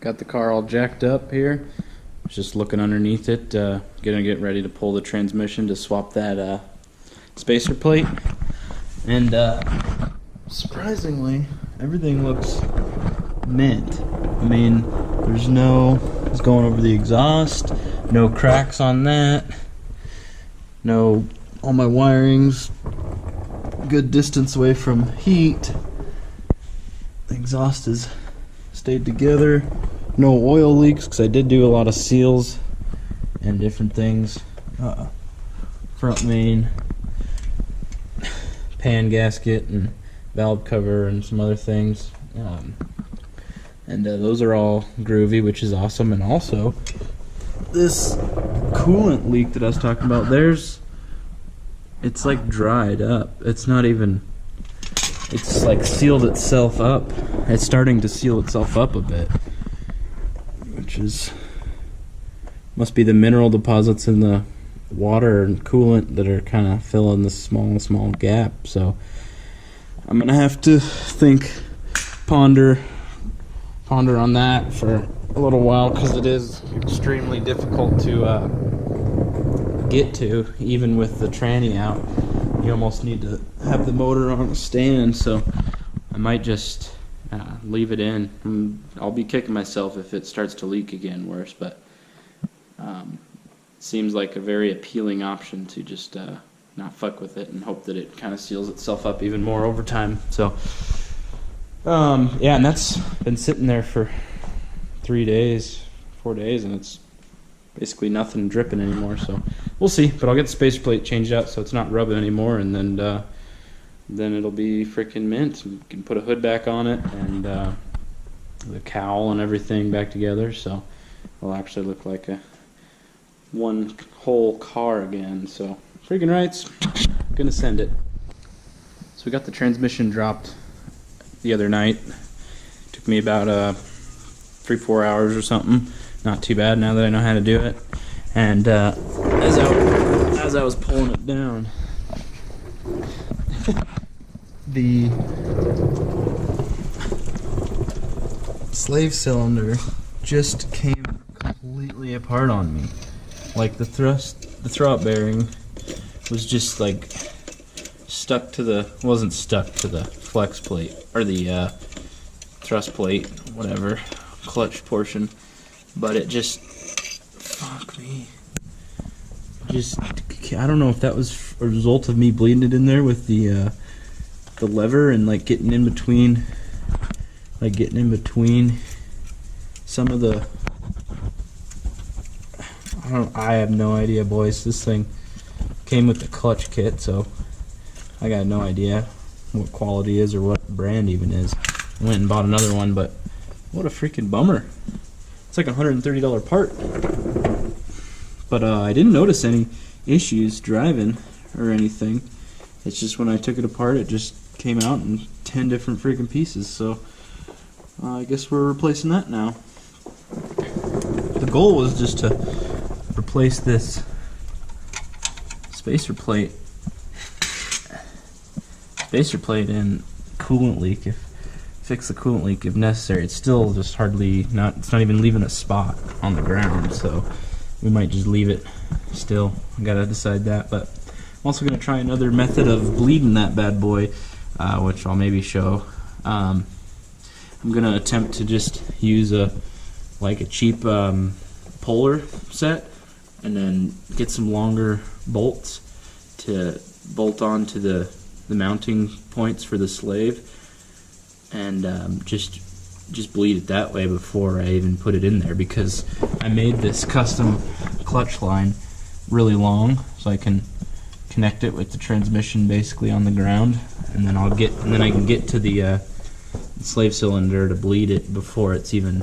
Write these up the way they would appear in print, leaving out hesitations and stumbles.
Got the car all jacked up here. Just looking underneath it, gonna get ready to pull the transmission to swap that spacer plate. And surprisingly, everything looks mint. I mean, there's no, it's going over the exhaust, no cracks on that, no, all my wiring's good distance away from heat. The exhaust is stayed together. No oil leaks, because I did do a lot of seals and different things. Front main, pan gasket, and valve cover, and some other things. Those are all groovy, which is awesome. And also, this coolant leak that I was talking about, it's like dried up. It's not even, it's like sealed itself up. It's starting to seal itself up a bit, which is, must be the mineral deposits in the water and coolant that are kind of filling this small gap. So I'm gonna have to ponder on that for a little while, because it is extremely difficult to get to, even with the tranny out. You almost need to have the motor on a stand, so I might just leave it in. I'll be kicking myself if it starts to leak again worse, but seems like a very appealing option to just not fuck with it and hope that it kind of seals itself up even more over time. So yeah, and that's been sitting there for 4 days, and it's basically nothing dripping anymore. So we'll see, but I'll get the spacer plate changed out so it's not rubbing anymore, and then it'll be freaking mint. You can put a hood back on it, and the cowl and everything back together, so it'll actually look like a one whole car again. So freaking rights, gonna send it. So we got the transmission dropped the other night. Took me about 3-4 hours or something. Not too bad now that I know how to do it. And as I was pulling it down, the slave cylinder just came completely apart on me. Like the throwout bearing was just like stuck to the, wasn't stuck to the flex plate, or the thrust plate, whatever, clutch portion, but it just, fuck me. Just, I don't know if that was a result of me bleeding it in there with the lever and like getting in between some of the, I have no idea, boys. This thing came with the clutch kit, so I got no idea what quality is or what brand even is. I went and bought another one, but what a freaking bummer. It's like a $130 part. But I didn't notice any issues driving or anything. It's just when I took it apart, it just came out in 10 different freaking pieces. So I guess we're replacing that now. The goal was just to replace this spacer plate and coolant leak, fix the coolant leak if necessary. It's still just it's not even leaving a spot on the ground, so we might just leave it still. I gotta decide that. But I'm also gonna try another method of bleeding that bad boy, which I'll maybe show. I'm gonna attempt to just use a cheap puller set, and then get some longer bolts to bolt onto the mounting points for the slave, and just bleed it that way before I even put it in there, because I made this custom clutch line really long so I can connect it with the transmission basically on the ground, and then I can get to the slave cylinder to bleed it before it's even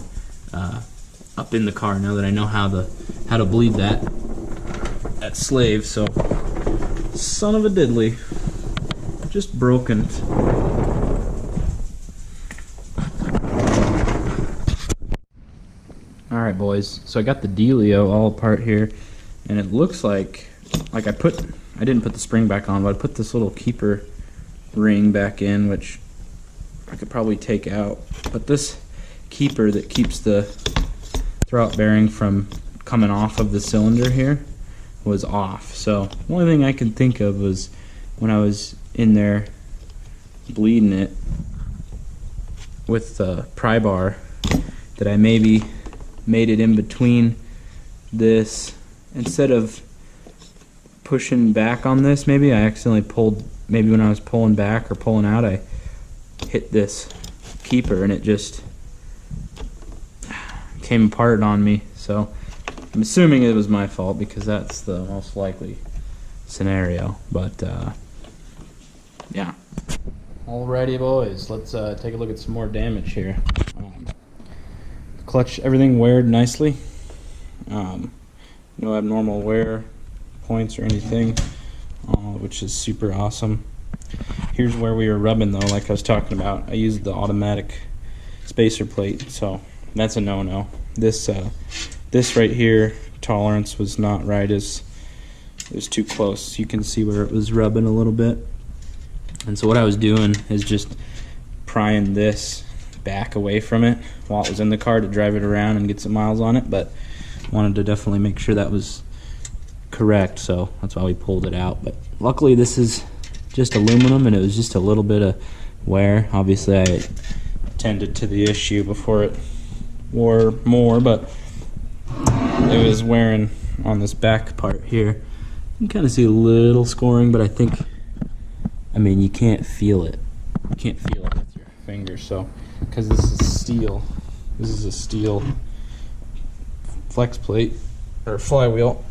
up in the car, now that I know how to bleed that slave. So son of a diddly, just broken. Alright boys, so I got the dealio all apart here, and it looks like I didn't put the spring back on, but I put this little keeper ring back in, which I could probably take out, but this keeper that keeps the throwout bearing from coming off of the cylinder here was off. So the only thing I could think of was when I was in there bleeding it with the pry bar, that I maybe made it in between this. Instead of pushing back on this, maybe I accidentally pulled, maybe when I was pulling back or pulling out, I hit this keeper and it just came apart on me. So I'm assuming it was my fault because that's the most likely scenario. But yeah. Alrighty boys, let's take a look at some more damage here. Clutch, everything weared nicely. No abnormal wear points or anything, which is super awesome. Here's where we were rubbing though, like I was talking about. I used the automatic spacer plate, so that's a no-no. This right here, tolerance was not right. It was too close. You can see where it was rubbing a little bit. And so what I was doing is just prying this back away from it while it was in the car to drive it around and get some miles on it, but wanted to definitely make sure that was correct, so that's why we pulled it out. But luckily this is just aluminum and it was just a little bit of wear. Obviously I tended to the issue before it wore more, but it was wearing on this back part here. You can kind of see a little scoring, but I mean you can't feel it. You can't feel it with your finger, so because this is steel. This is a steel flex plate or flywheel,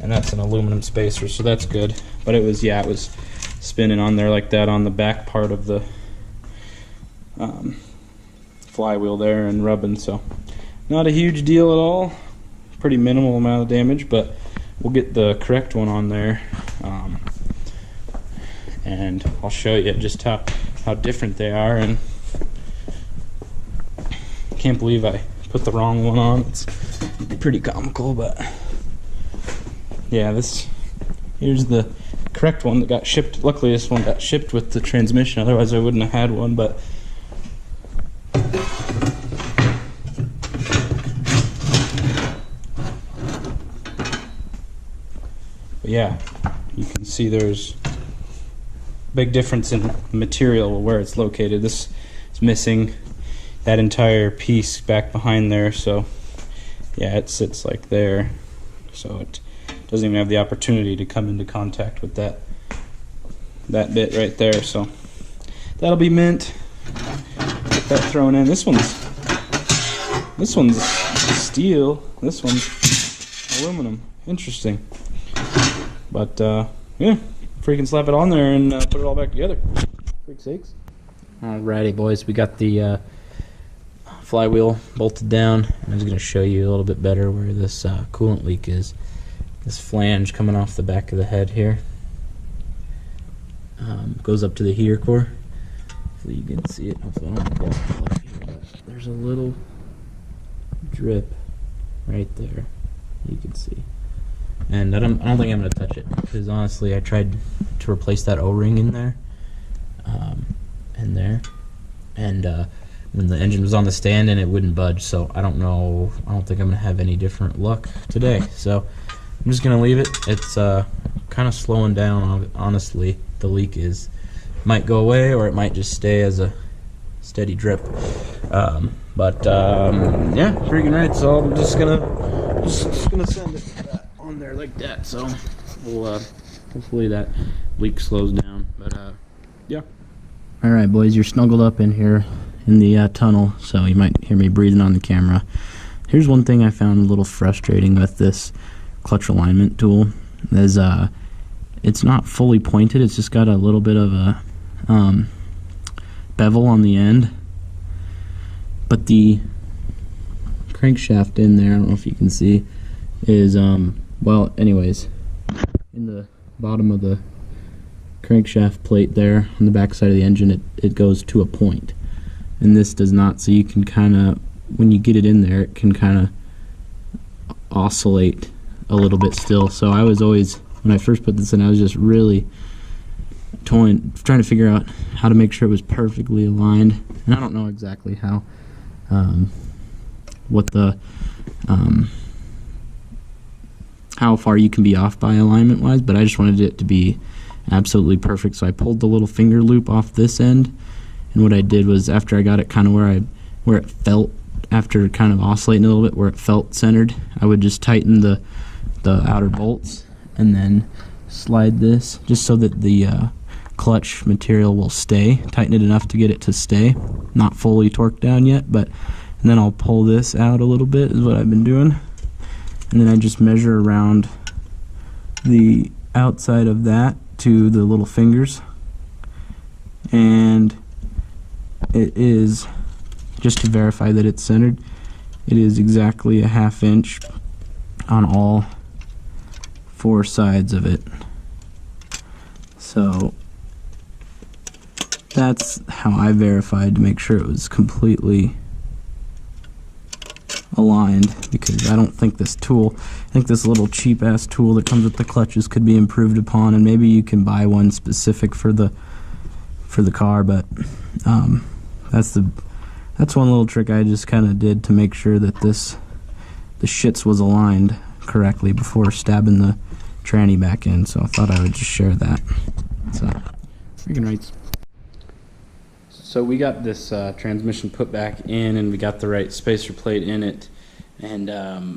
and that's an aluminum spacer, so that's good. But it was, yeah, it was spinning on there like that on the back part of the flywheel there and rubbing, so not a huge deal at all. Pretty minimal amount of damage, but we'll get the correct one on there, and I'll show you just how different they are. And can't believe I put the wrong one on. It's pretty comical, but yeah, here's the correct one that got shipped. Luckily this one got shipped with the transmission, otherwise I wouldn't have had one. But yeah, you can see there's a big difference in material where it's located. This is missing that entire piece back behind there, so yeah, it sits like there, so it doesn't even have the opportunity to come into contact with that bit right there. So that'll be mint. Get that thrown in. This one's steel. This one's aluminum. Interesting. But yeah, freaking slap it on there and put it all back together. Freak sakes. Alrighty boys, we got the flywheel bolted down. I was going to show you a little bit better where this coolant leak is. This flange coming off the back of the head here goes up to the heater core. Hopefully you can see it. Hopefully I don't block it up here, but there's a little drip right there. You can see. And I don't think I'm going to touch it, because honestly I tried to replace that O-ring in there and when the engine was on the stand and it wouldn't budge, so I don't think I'm going to have any different luck today. So I'm just going to leave it. It's kind of slowing down, honestly. The leak might go away, or it might just stay as a steady drip. Yeah, freaking right. So I'm just gonna send it on there like that. So we'll hopefully that leak slows down. But yeah. All right, boys, you're snuggled up in here in the tunnel, so you might hear me breathing on the camera. Here's one thing I found a little frustrating with this clutch alignment tool is it's not fully pointed. It's just got a little bit of a bevel on the end, but the crankshaft in there, I don't know if you can see, is well, anyways, in the bottom of the crankshaft plate there on the back side of the engine, it goes to a point, and this does not. So you can kind of, when you get it in there, it can kind of oscillate a little bit still. So I was always, when I first put this in, I was just really trying to figure out how to make sure it was perfectly aligned, and I don't know exactly how what the how far you can be off by alignment wise, but I just wanted it to be absolutely perfect, so I pulled the little finger loop off this end, and what I did was, after I got it kind of where it felt, after kind of oscillating a little bit where it felt centered, I would just tighten the outer bolts and then slide this just so that the clutch material will stay. Tighten it enough to get it to stay, not fully torqued down yet, but and then I'll pull this out a little bit is what I've been doing, and then I just measure around the outside of that to the little fingers, and it is, just to verify that it's centered, it is exactly a 1/2 inch on all 4 sides of it. So that's how I verified to make sure it was completely aligned, because I don't think this tool, I think this little cheap ass tool that comes with the clutches could be improved upon, and maybe you can buy one specific for the car, but that's one little trick I just kind of did to make sure that the shits was aligned correctly before stabbing the tranny back in, so I thought I would just share that. So, freaking rights. So we got this transmission put back in, and we got the right spacer plate in it, and I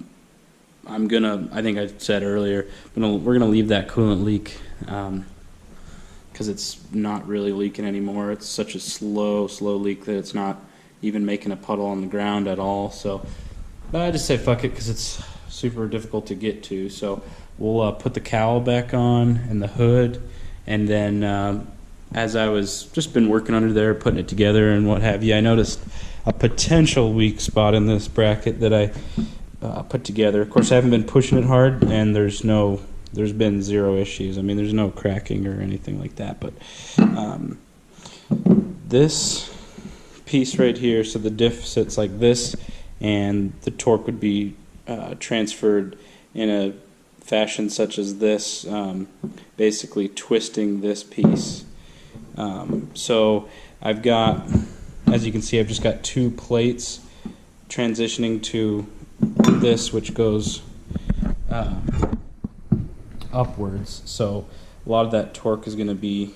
think I said earlier, we're gonna leave that coolant leak because it's not really leaking anymore. It's such a slow leak that it's not even making a puddle on the ground at all. So I just say fuck it, because it's super difficult to get to. So we'll put the cowl back on and the hood, and then as I was just been working under there, putting it together and what have you, I noticed a potential weak spot in this bracket that I put together. Of course, I haven't been pushing it hard, and there's been 0 issues. I mean, there's no cracking or anything like that, but this piece right here, so the diff sits like this, and the torque would be transferred in a fashion such as this, basically twisting this piece. So I've got, as you can see, I've just got 2 plates transitioning to this, which goes upwards. So a lot of that torque is going to be,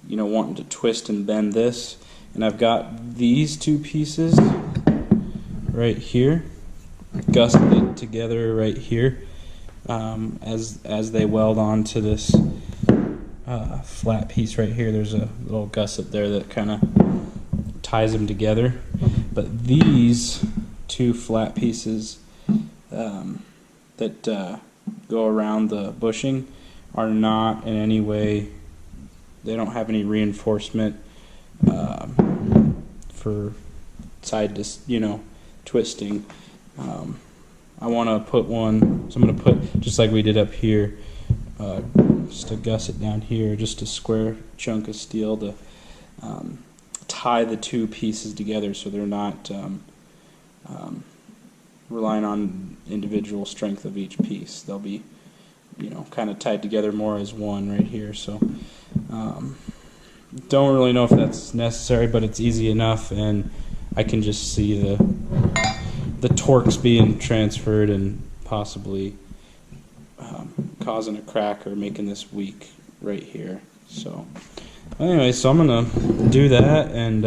wanting to twist and bend this. And I've got these 2 pieces right here, gusseted together right here, as they weld onto this flat piece right here. There's a little gusset there that kind of ties them together. But these 2 flat pieces that go around the bushing are not in any way, they don't have any reinforcement for side twisting. I want to put one, so I'm going to put, just like we did up here, just a gusset down here, just a square chunk of steel to tie the 2 pieces together so they're not relying on individual strength of each piece. They'll be, kind of tied together more as one right here. So don't really know if that's necessary, but it's easy enough, and I can just see the torques being transferred and possibly causing a crack or making this weak right here. So anyway, so I'm gonna do that and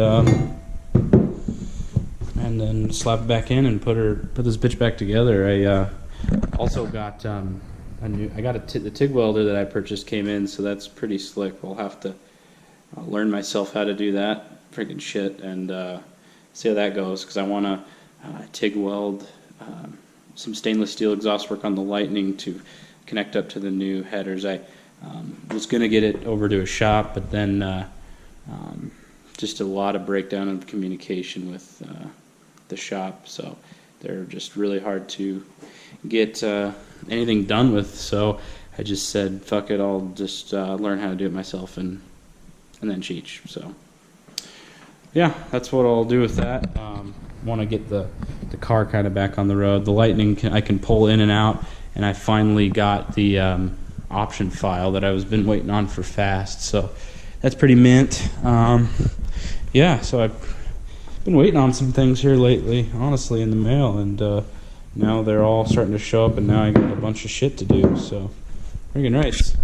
then slap it back in and put this bitch back together. I also got the TIG welder that I purchased came in, so that's pretty slick. We'll have to learn myself how to do that freaking shit and see how that goes, because I want to TIG weld some stainless steel exhaust work on the Lightning to connect up to the new headers. I was going to get it over to a shop, but then just a lot of breakdown of communication with the shop, so they're just really hard to get anything done with. So I just said, fuck it, I'll just learn how to do it myself and then teach. So yeah, that's what I'll do with that. Want to get the car kind of back on the road. The Lightning I can pull in and out, and I finally got the option file that I was been waiting on for fast, so that's pretty mint. Yeah, so I been waiting on some things here lately, honestly, in the mail, and now they're all starting to show up, and now I got a bunch of shit to do, so freaking nice.